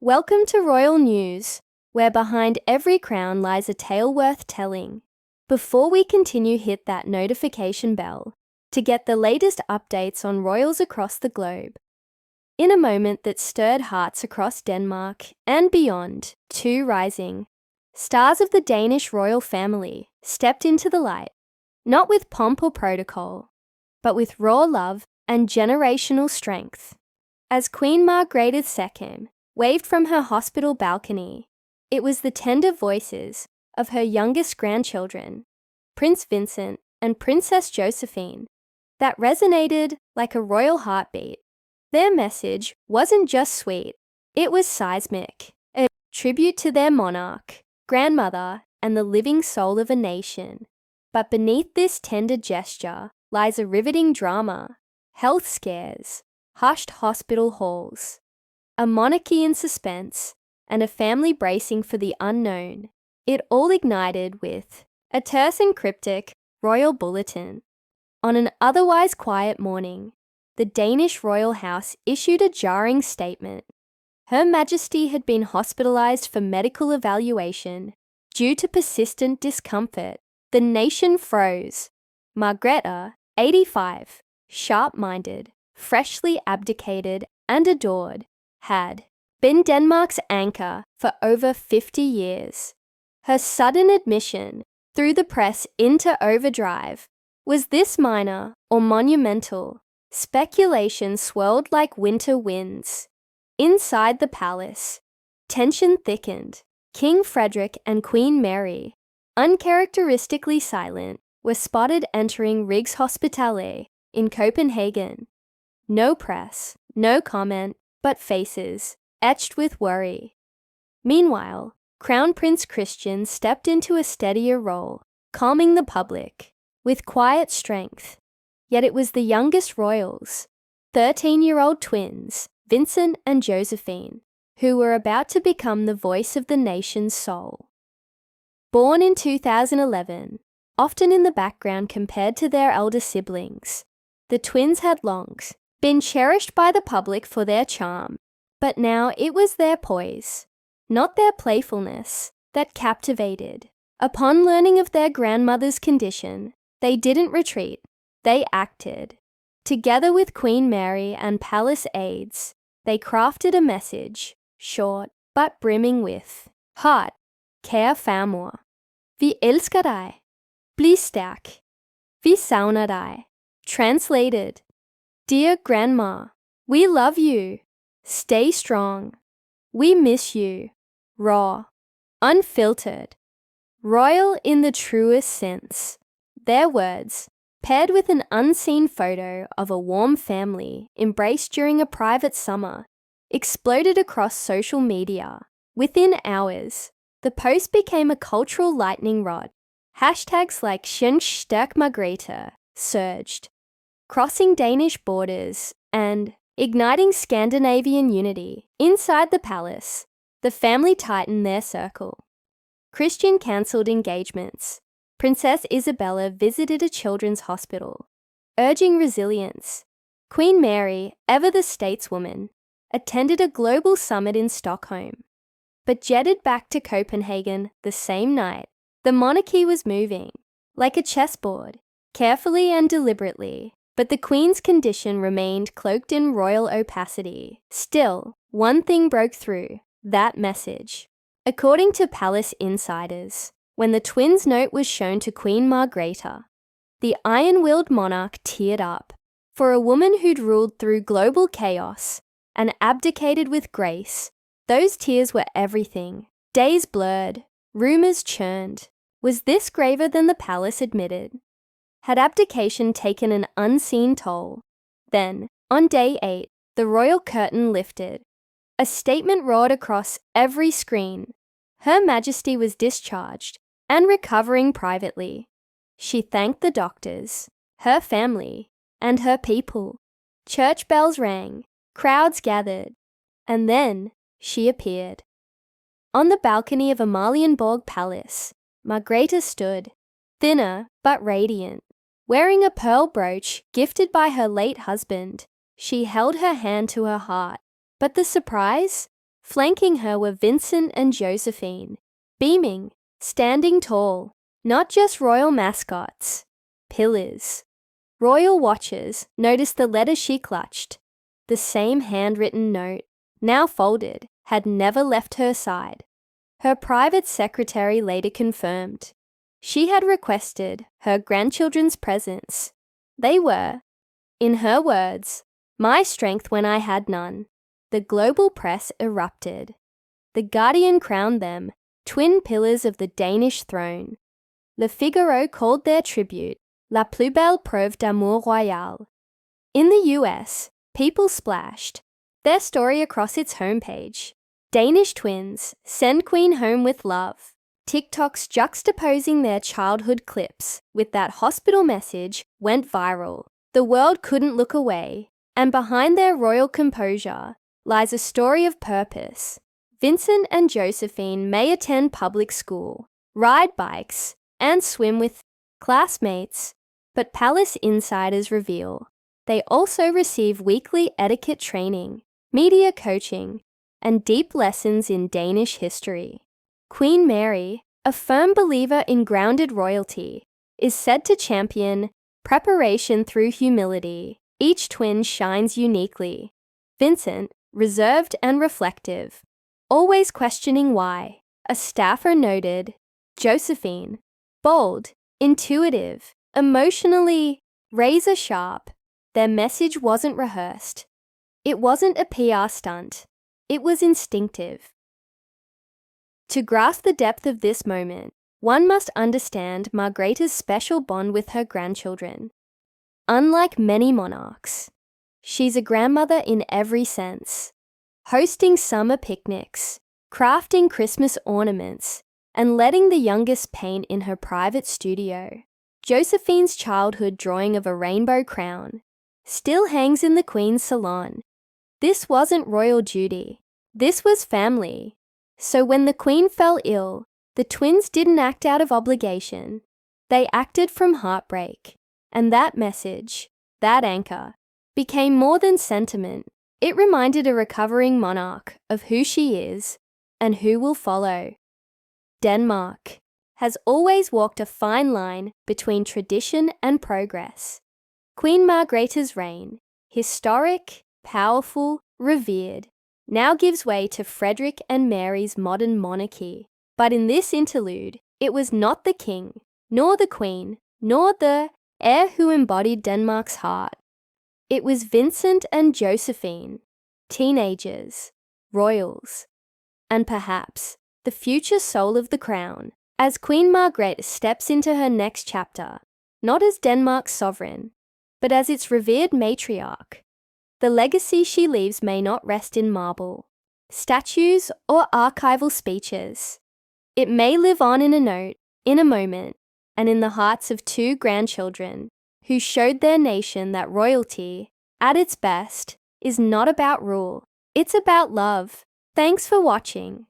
Welcome to Royal News, where behind every crown lies a tale worth telling. Before we continue, hit that notification bell to get the latest updates on royals across the globe. In a moment that stirred hearts across Denmark and beyond, two rising stars of the Danish royal family stepped into the light, not with pomp or protocol, but with raw love and generational strength. As Queen Margrethe II waved from her hospital balcony, it was the tender voices of her youngest grandchildren, Prince Vincent and Princess Josephine, that resonated like a royal heartbeat. Their message wasn't just sweet, it was seismic, a tribute to their monarch, grandmother, and the living soul of a nation. But beneath this tender gesture lies a riveting drama: health scares, hushed hospital halls, a monarchy in suspense, and a family bracing for the unknown. It all ignited with a terse and cryptic royal bulletin. On an otherwise quiet morning, the Danish royal house issued a jarring statement. Her Majesty had been hospitalized for medical evaluation due to persistent discomfort. The nation froze. Magrette, 85, sharp-minded, freshly abdicated and adored, had been Denmark's anchor for over 50 years. Her sudden admission threw the press into overdrive. Was this minor or monumental? Speculation swirled like winter winds. Inside the palace, tension thickened. King Frederick and Queen Mary, uncharacteristically silent, were spotted entering Rigs Hospitalet in Copenhagen. No press, no comment, but faces etched with worry. Meanwhile, Crown Prince Christian stepped into a steadier role, calming the public with quiet strength. Yet it was the youngest royals, 13-year-old twins, Vincent and Josephine, who were about to become the voice of the nation's soul. Born in 2011, often in the background compared to their elder siblings, the twins had long been cherished by the public for their charm, but now it was their poise, not their playfulness, that captivated. Upon learning of their grandmother's condition, they didn't retreat, they acted. Together with Queen Mary and palace aides, they crafted a message, short but brimming with heart. Kære farmor, vi elsker dig. Bliv stærk. Vi savner dig. Translated: Dear Grandma, we love you. Stay strong. We miss you. Raw, unfiltered, royal in the truest sense. Their words, paired with an unseen photo of a warm family embraced during a private summer, exploded across social media. Within hours, the post became a cultural lightning rod. Hashtags like Stærk Margrethe surged, crossing Danish borders and igniting Scandinavian unity. Inside the palace, the family tightened their circle. Christian cancelled engagements. Princess Isabella visited a children's hospital, urging resilience. Queen Mary, ever the stateswoman, attended a global summit in Stockholm, but jetted back to Copenhagen the same night. The monarchy was moving, like a chessboard, carefully and deliberately, but the Queen's condition remained cloaked in royal opacity. Still, one thing broke through: that message. According to palace insiders, when the twins' note was shown to Queen Margrethe, the iron-willed monarch teared up. For a woman who'd ruled through global chaos and abdicated with grace, those tears were everything. Days blurred, rumors churned. Was this graver than the palace admitted? Had abdication taken an unseen toll? Then, on day 8, the royal curtain lifted. A statement roared across every screen. Her Majesty was discharged and recovering privately. She thanked the doctors, her family, and her people. Church bells rang, crowds gathered, and then she appeared. On the balcony of Amalienborg Palace, Margrethe stood, thinner but radiant. Wearing a pearl brooch gifted by her late husband, she held her hand to her heart. But the surprise? Flanking her were Vincent and Josephine, beaming, standing tall, not just royal mascots, pillars. Royal watchers noticed the letter she clutched. The same handwritten note, now folded, had never left her side. Her private secretary later confirmed. She had requested her grandchildren's presence. They were, in her words, my strength when I had none. The global press erupted. The Guardian crowned them twin pillars of the Danish throne. Le Figaro called their tribute La plus belle preuve d'amour royal. In the US, people splashed their story across its homepage. Danish twins send Queen home with love. TikToks juxtaposing their childhood clips with that hospital message went viral. The world couldn't look away, and behind their royal composure lies a story of purpose. Vincent and Josephine may attend public school, ride bikes, and swim with classmates, but palace insiders reveal they also receive weekly etiquette training, media coaching, and deep lessons in Danish history. Queen Mary, a firm believer in grounded royalty, is said to champion preparation through humility. Each twin shines uniquely. Vincent, reserved and reflective, always questioning why. A staffer noted, Josephine, bold, intuitive, emotionally razor sharp. Their message wasn't rehearsed. It wasn't a PR stunt. It was instinctive. To grasp the depth of this moment, one must understand Margrethe's special bond with her grandchildren. Unlike many monarchs, she's a grandmother in every sense. Hosting summer picnics, crafting Christmas ornaments, and letting the youngest paint in her private studio. Josephine's childhood drawing of a rainbow crown still hangs in the Queen's salon. This wasn't royal duty. This was family. So when the Queen fell ill, the twins didn't act out of obligation. They acted from heartbreak. And that message, that anchor, became more than sentiment. It reminded a recovering monarch of who she is and who will follow. Denmark has always walked a fine line between tradition and progress. Queen Margrethe's reign, historic, powerful, revered, now gives way to Frederick and Mary's modern monarchy. But in this interlude, it was not the king, nor the queen, nor the heir who embodied Denmark's heart. It was Vincent and Josephine, teenagers, royals, and perhaps the future soul of the crown, as Queen Margrethe steps into her next chapter, not as Denmark's sovereign, but as its revered matriarch. The legacy she leaves may not rest in marble, statues, or archival speeches. It may live on in a note, in a moment, and in the hearts of two grandchildren who showed their nation that royalty, at its best, is not about rule. It's about love. Thanks for watching.